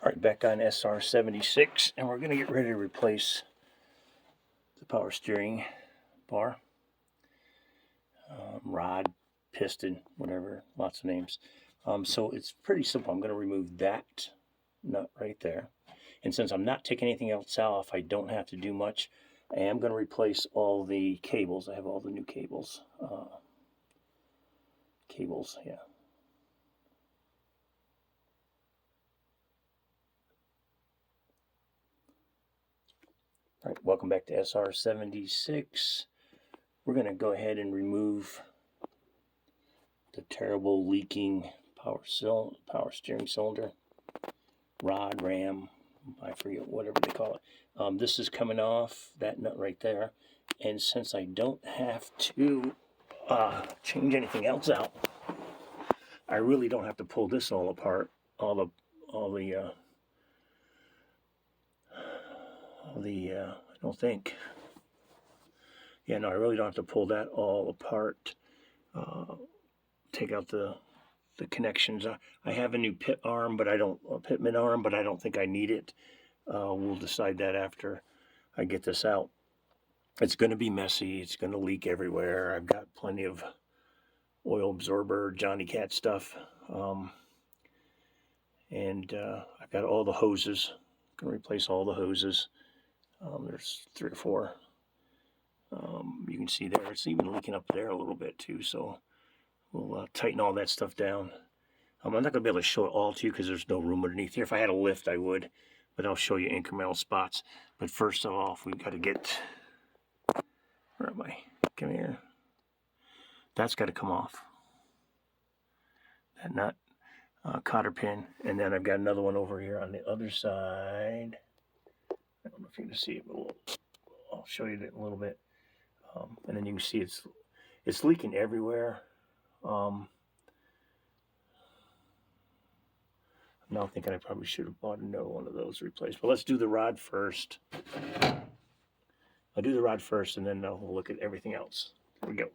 Alright, back on SR76, and we're going to get ready to replace the power steering bar, rod, piston, whatever, lots of names. So it's pretty simple. I'm going to remove that nut right there. And since I'm not taking anything else off, I don't have to do much. I am going to replace all the cables. I have all the new cables. Yeah. All right, welcome back to SR76. We're going to go ahead and remove the terrible leaking power steering cylinder, rod, ram, I forget, whatever they call it. This is coming off, that nut right there. And since I don't have to change anything else out, I really don't have to pull this all apart. I don't think. Yeah, no, I really don't have to pull that all apart. Take out the connections. I have a new pitman arm, but I don't think I need it. We'll decide that after I get this out. It's going to be messy. It's going to leak everywhere. I've got plenty of oil absorber, Johnny Cat stuff. And I've got all the hoses. I'm going to replace all the hoses. There's 3 or 4. You can see there. It's even leaking up there a little bit too. So we'll tighten all that stuff down. I'm not going to be able to show it all to you because there's no room underneath here. If I had a lift, I would. But I'll show you incremental spots. But first of all, we've got to get... Where am I? Come here. That's got to come off. That nut, cotter pin. And then I've got another one over here on the other side. I don't know if you can see it, but I'll show you that in a little bit. And then you can see it's leaking everywhere. I'm now thinking I probably should have bought another one of those replaced. But let's do the rod first. I'll do the rod first, and then we'll look at everything else. Here we go.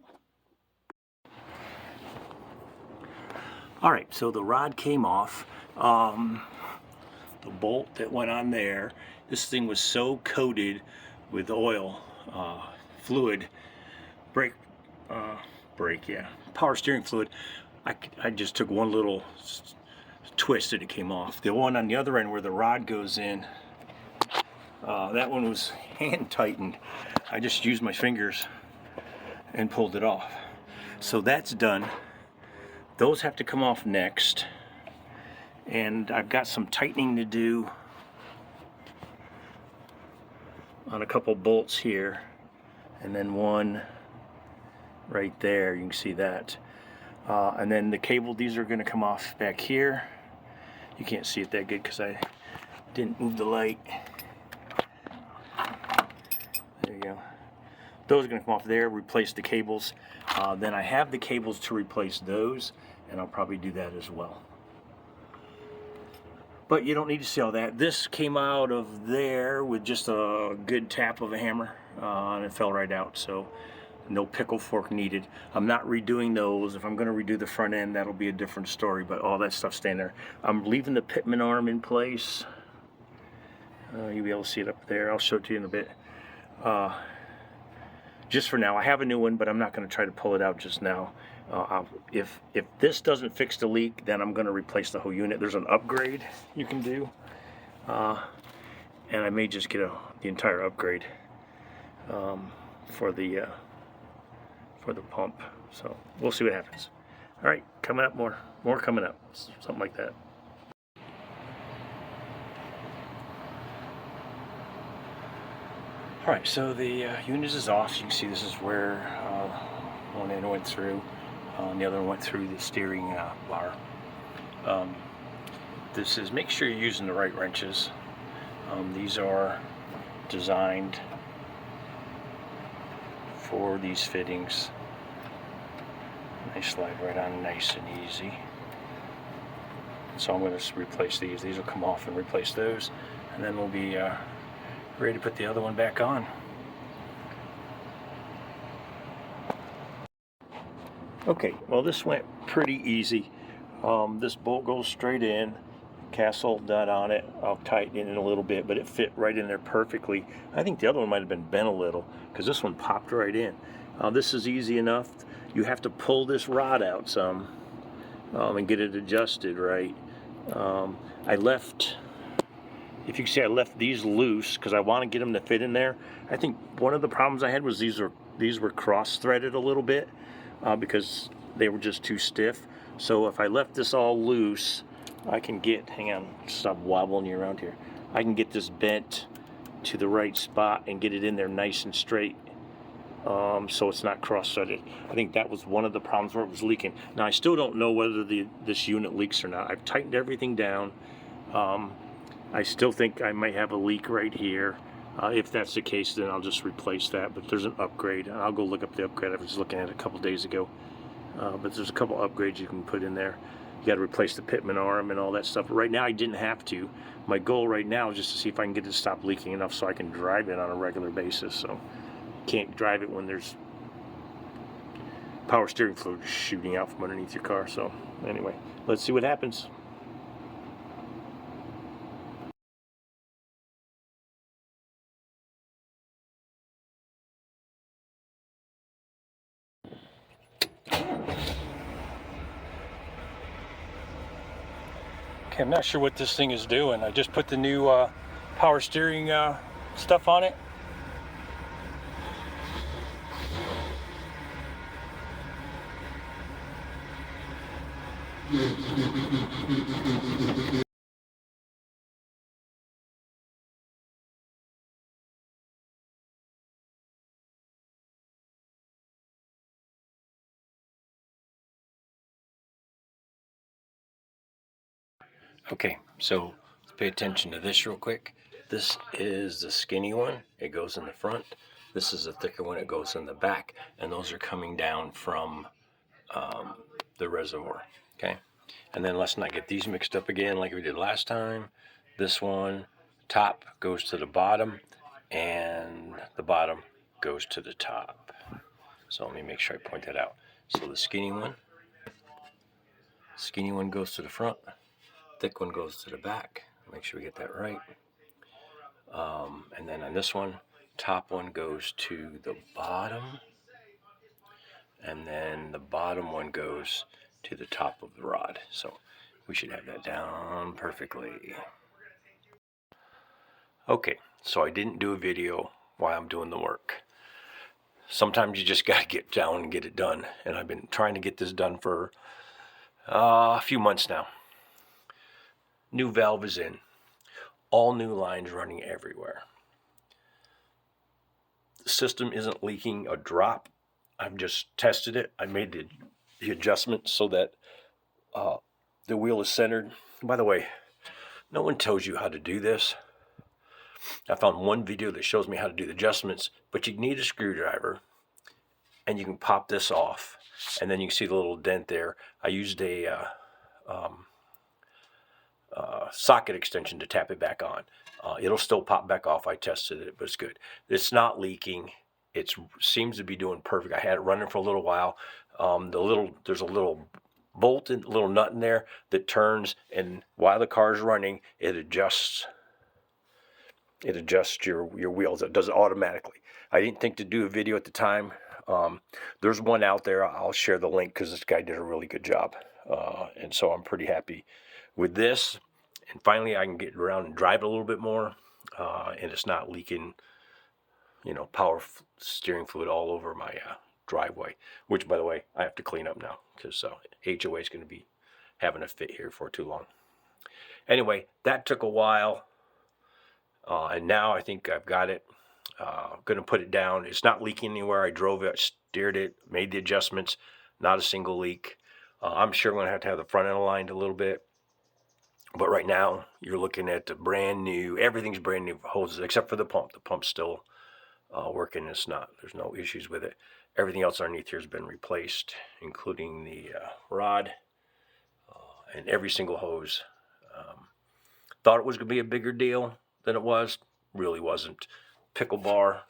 All right, so the rod came off. The bolt that went on there, this thing was so coated with oil, fluid, power steering fluid. I just took one little twist and it came off. The one on the other end where the rod goes in, that one was hand tightened. I just used my fingers and pulled it off. So that's done. Those have to come off next. And I've got some tightening to do on a couple bolts here. And then one right there, you can see that. And then the cable, these are going to come off back here. You can't see it that good because I didn't move the light. There you go. Those are going to come off there, replace the cables. Then I have the cables to replace those, and I'll probably do that as well. But you don't need to see all that. This came out of there with just a good tap of a hammer, and it fell right out. So no pickle fork needed. I'm not redoing those. If I'm going to redo the front end, that'll be a different story, but all that stuff's staying there. I'm leaving the pitman arm in place. You'll be able to see it up there. I'll show it to you in a bit. Just for now. I have a new one, but I'm not going to try to pull it out just now. If this doesn't fix the leak, then I'm going to replace the whole unit. There's an upgrade you can do, and I may just get the entire upgrade for the pump. So we'll see what happens. All right, coming up, more coming up, something like that. All right, so the unit is off. You can see this is where one end went through, and the other one went through the steering bar. This is, make sure you're using the right wrenches. These are designed for these fittings. They slide right on nice and easy. So I'm going to replace these. These will come off and replace those, and then we'll be ready to put the other one back on. Okay, well this went pretty easy. This bolt goes straight in, castle dot on it. I'll tighten it in a little bit, but it fit right in there perfectly. I think the other one might have been bent a little because this one popped right in. This is easy enough. You have to pull this rod out some and get it adjusted right. I left, if you can see, I left these loose because I want to get them to fit in there. I think one of the problems I had was these were cross-threaded a little bit because they were just too stiff. So if I left this all loose, I can get, hang on, stop wobbling you around here. I can get this bent to the right spot and get it in there nice and straight. So it's not cross-threaded. I think that was one of the problems where it was leaking. Now I still don't know whether this unit leaks or not. I've tightened everything down. I still think I might have a leak right here. If that's the case, then I'll just replace that. But there's an upgrade. I'll go look up the upgrade. I was looking at it a couple days ago. But there's a couple upgrades you can put in there. You got to replace the pitman arm and all that stuff. But right now I didn't have to. My goal right now is just to see if I can get it to stop leaking enough so I can drive it on a regular basis. So can't drive it when there's power steering fluid shooting out from underneath your car. So anyway, let's see what happens. Okay, I'm not sure what this thing is doing. I just put the new power steering stuff on it. Okay, so let's pay attention to this real quick. This is the skinny one. It goes in the front. This is the thicker one. It goes in the back. And those are coming down from the reservoir. Okay, and then let's not get these mixed up again like we did last time. This one, top goes to the bottom, and the bottom goes to the top. So let me make sure I point that out. So the skinny one goes to the front. Thick one goes to the back. Make sure we get that right. And then on this one, top one goes to the bottom, and then the bottom one goes to the top of the rod. So we should have that down perfectly. Okay, so I didn't do a video while I'm doing the work. Sometimes you just gotta get down and get it done, and I've been trying to get this done for a few months now. New valve is in. All new lines running everywhere. The system isn't leaking a drop. I've just tested it. I made the adjustment so that the wheel is centered. By the way, no one tells you how to do this. I found one video that shows me how to do the adjustments, but you need a screwdriver, and you can pop this off, and then you can see the little dent there. I used a socket extension to tap it back on. It'll still pop back off. I tested it, but it's good. It's not leaking. It seems to be doing perfect. I had it running for a little while. There's a little bolt and little nut in there that turns, and while the car's running, it adjusts your wheels. It does it automatically. I didn't think to do a video at the time. There's one out there. I'll share the link because this guy did a really good job, and so I'm pretty happy with this. And finally, I can get around and drive it a little bit more, and it's not leaking, power steering fluid all over my driveway, which, by the way, I have to clean up now because HOA is going to be having a fit here for too long. Anyway, that took a while, and now I think I've got it. Going to put it down. It's not leaking anywhere. I drove it, steered it, made the adjustments. Not a single leak. I'm sure I'm going to have the front end aligned a little bit. But right now, you're looking at the brand new, everything's brand new hoses, except for the pump. The pump's still working. There's no issues with it. Everything else underneath here has been replaced, including the rod and every single hose. Thought it was going to be a bigger deal than it was. Really wasn't. Pickle bar,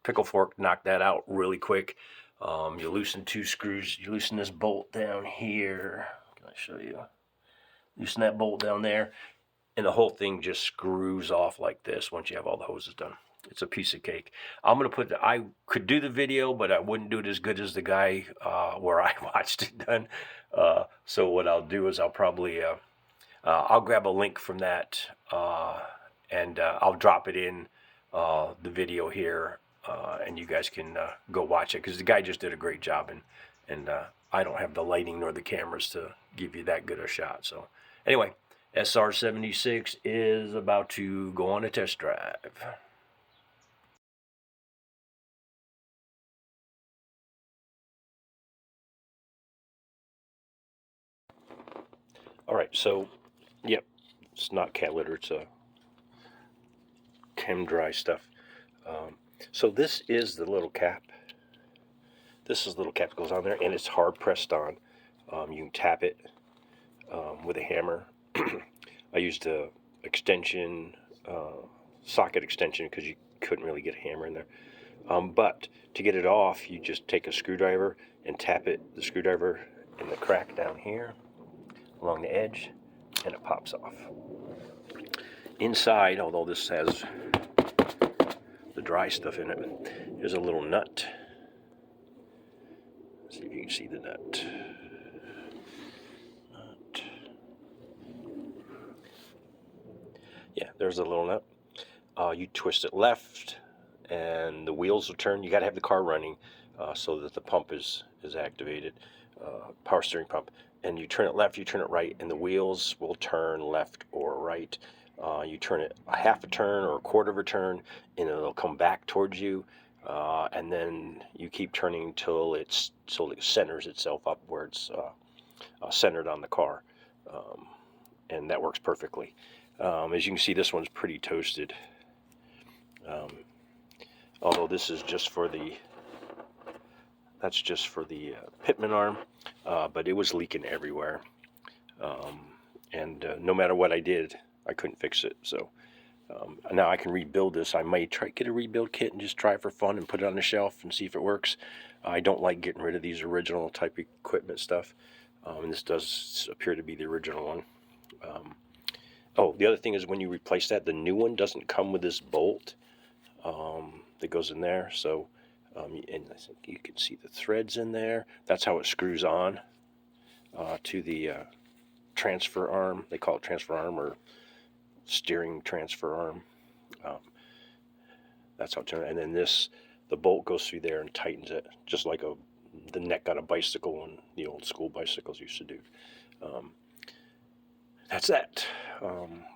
pickle fork, knocked that out really quick. You loosen 2 screws. You loosen this bolt down here. Can I show you? loosen that bolt down there, and the whole thing just screws off like this once you have all the hoses done. It's a piece of cake. I'm going to put I could do the video, but I wouldn't do it as good as the guy where I watched it done. So what I'll do is I'll probably, I'll grab a link from that, and I'll drop it in the video here, and you guys can go watch it, because the guy just did a great job, and I don't have the lighting nor the cameras to give you that good a shot. So anyway, SR76 is about to go on a test drive. All right, so, yep, it's not cat litter, it's chem dry stuff. So this is the little cap. This is the little cap that goes on there, and it's hard pressed on. You can tap it with a hammer. I used a extension, socket extension, because you couldn't really get a hammer in there. But to get it off, you just take a screwdriver and tap it, the screwdriver in the crack down here along the edge, and it pops off. Inside, although this has the dry stuff in it, there's a little nut. Let's see if you can see the nut. Yeah, there's a little nut. You twist it left, and the wheels will turn. You got to have the car running so that the pump is activated, power steering pump. And you turn it left, you turn it right, and the wheels will turn left or right. You turn it a half a turn or a quarter of a turn, and it'll come back towards you. And then you keep turning until it centers itself up where it's centered on the car. And that works perfectly. As you can see, this one's pretty toasted. Although this is just for the, that's just for the pitman arm, but it was leaking everywhere. And no matter what I did, I couldn't fix it. So now I can rebuild this. I might get a rebuild kit and just try it for fun and put it on the shelf and see if it works. I don't like getting rid of these original type equipment stuff. And this does appear to be the original one. Oh, the other thing is when you replace that, the new one doesn't come with this bolt that goes in there. So, and I think you can see the threads in there. That's how it screws on to the transfer arm. They call it transfer arm or steering transfer arm. That's how it turns. And then the bolt goes through there and tightens it, just like the neck on a bicycle and the old school bicycles used to do. That's that.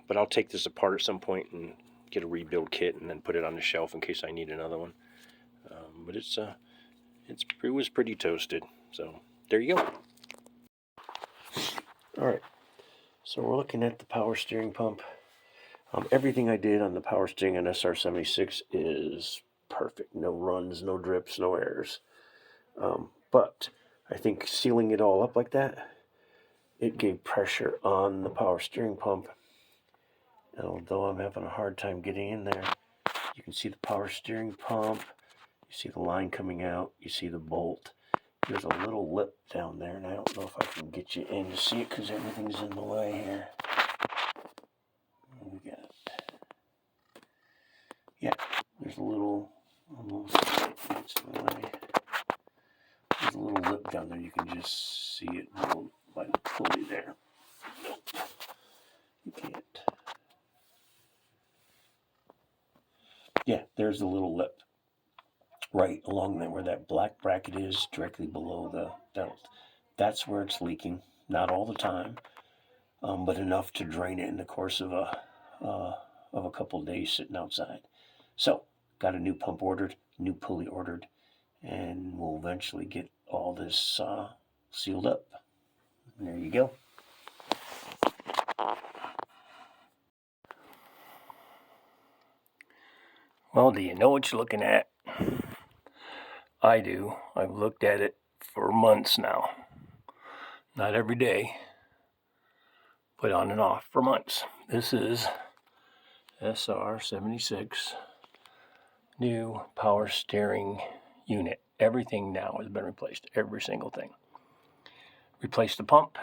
But I'll take this apart at some point and get a rebuild kit and then put it on the shelf in case I need another one. But it was pretty toasted. So there you go. All right. So we're looking at the power steering pump. Everything I did on the power steering on SR76 is perfect. No runs, no drips, no errors. But I think sealing it all up like that, it gave pressure on the power steering pump. And although I'm having a hard time getting in there, you can see the power steering pump, you see the line coming out, you see the bolt. There's a little lip down there, and I don't know if I can get you in to see it because everything's in the way here. We got it. Yeah, there's a little it's in the way. There's a little lip down there. You can just see it by the pulley there. Nope, you can't. Yeah, there's the little lip right along there where that black bracket is, directly below the belt. That's where it's leaking. Not all the time, but enough to drain it in the course of a couple of days sitting outside. So, got a new pump ordered, new pulley ordered, and we'll eventually get all this sealed up. And there you go. Well, do you know what you're looking at? I do. I've looked at it for months now. Not every day, but on and off for months. This is SR76 new power steering unit. Everything now has been replaced. Every single thing. Replaced the pump.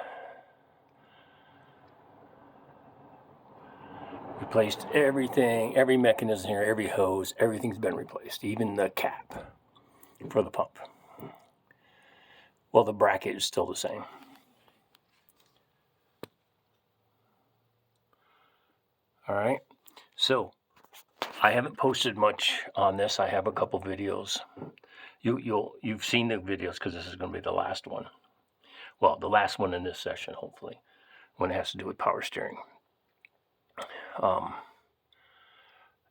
replaced everything, every mechanism here, every hose, everything's been replaced, even the cap for the pump. Well, the bracket is still the same. All right, so I haven't posted much on this. I have a couple videos. You've seen the videos because this is going to be the last one. Well, the last one in this session, hopefully, when it has to do with power steering.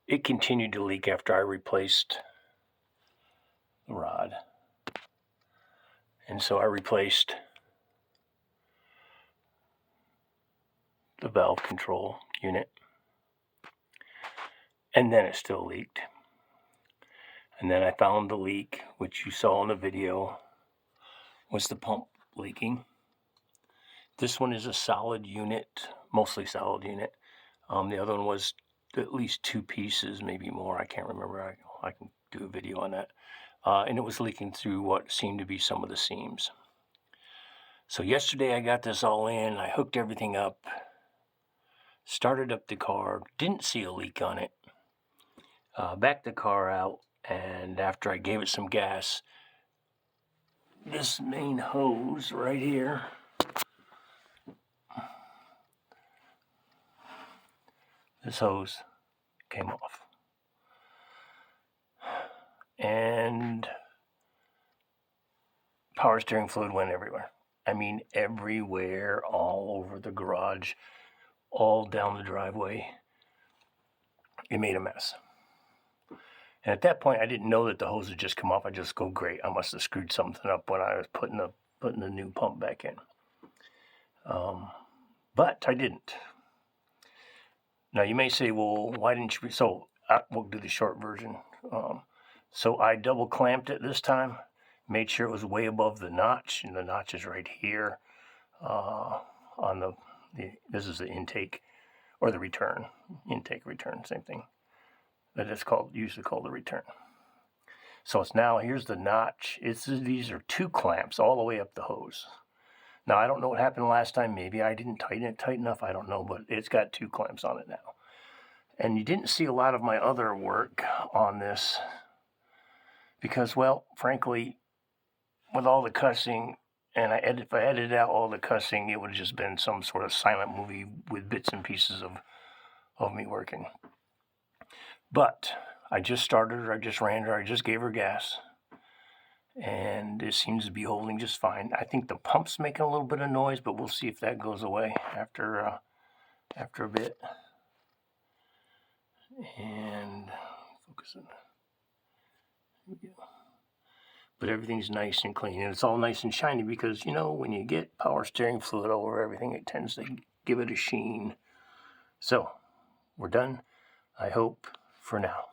It continued to leak after I replaced the rod. And so I replaced the valve control unit. And then it still leaked. And then I found the leak, which you saw in the video, was the pump leaking. This one is a solid unit, mostly solid unit. The other one was at least 2 pieces, maybe more. I can't remember. I can do a video on that. And it was leaking through what seemed to be some of the seams. So yesterday I got this all in. I hooked everything up, started up the car, didn't see a leak on it. Backed the car out, and after I gave it some gas, this main hose right here, this hose came off. And power steering fluid went everywhere. I mean, everywhere, all over the garage, all down the driveway. It made a mess. And at that point, I didn't know that the hose had just come off. I just go, great, I must have screwed something up when I was putting the new pump back in. But I didn't. Now, you may say, well, why didn't you? So we'll do the short version. So I double clamped it this time, made sure it was way above the notch, and the notch is right here on this is the intake, or the return, intake, return, same thing. That is usually called the return. So it's now, here's the notch. These are 2 clamps all the way up the hose. Now, I don't know what happened last time. Maybe I didn't tighten it tight enough. I don't know, but it's got 2 clamps on it now. And you didn't see a lot of my other work on this because, well, frankly, with all the cussing, and if I edited out all the cussing, it would have just been some sort of silent movie with bits and pieces of me working. But I just started her, I just ran her, I just gave her gas. And it seems to be holding just fine. I think the pump's making a little bit of noise, but we'll see if that goes away after a bit. And focus on that. Here we go. But everything's nice and clean, and it's all nice and shiny because, you know, when you get power steering fluid over everything, it tends to give it a sheen. So, we're done, I hope, for now.